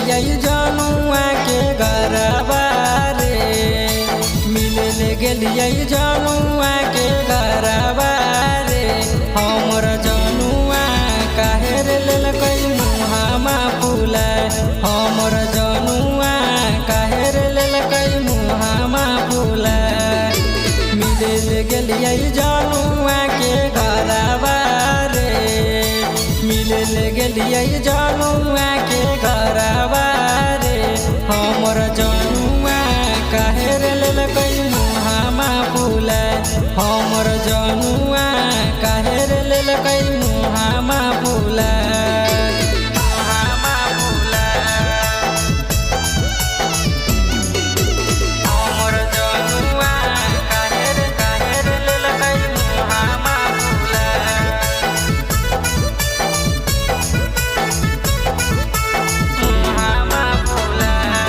गेलियै जनुआ के घरबा रे, मिले ले गेलियै जनुआ के घरबा रे। हमर जनुआ काहे रे लेलकै मुहामा फुलाए, हमर जनुआ काहे रे लेलकै मुहामा फुलाए। मिले ले गेलियै जनुआ के घरबा रे, मिले ले गेलियै जनुआ के घरबा रे। हमर जनुआ काहे रे लेलकै मुहामा फुलाए, हमर जनुआ काहे रे लेलकै मुहामा फुलाए। मुहामा फुलाए, हमर जनुआ काहे रे लेलकै मुहामा फुलाए। मुहामा फुलाए,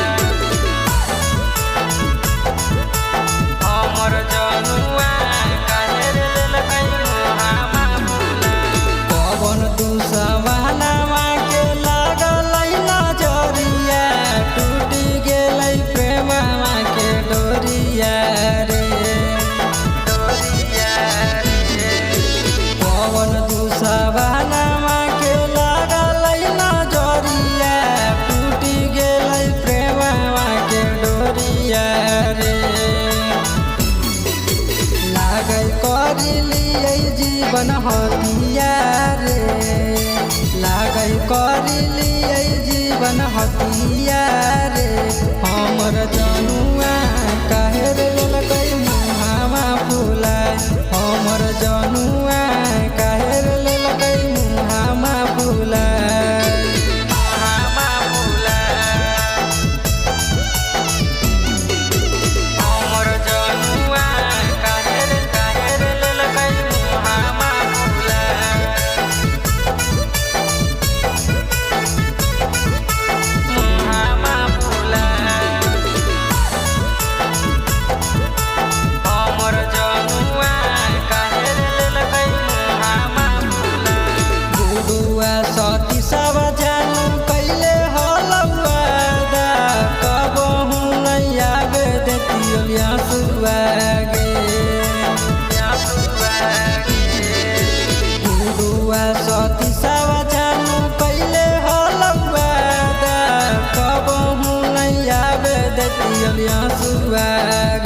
हमर जनुआ काहे रे लेलकै मुहामा फुलाए। कवन दुश्मनवा के लागलै नजरिया, टूटी गेलै प्रेमवा के डोरिया रे, डोरिया रे। कवन दुश्मनवा के लागलै नजरिया, टूटी गेलै प्रेमवा के डोरिया रे। लागै करलियै जीवन हतिया रे, लागै करलियै जीवन हतिया रे। हमर जनुआ काहे रे लेलकै मुहामा फुलाए, हमर जनुआ काहे रे लेलकै मुहामा फुलाए। मुहामा फुलाए, हमर जनुआ काहे रे लेलकै मुहामा फुलाए। मुहामा फुलाए, हमर जनुआ काहे रे लेलकै मुहामा फुलाए। गुडुआ सती सब जानू कैले हलवादा, कबहू नहीं आवे देतियो सुआ गे, गुडुआ सती सब जानू कैले हलवादा, कबहू नहीं आवे देतियो सुआ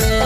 गे।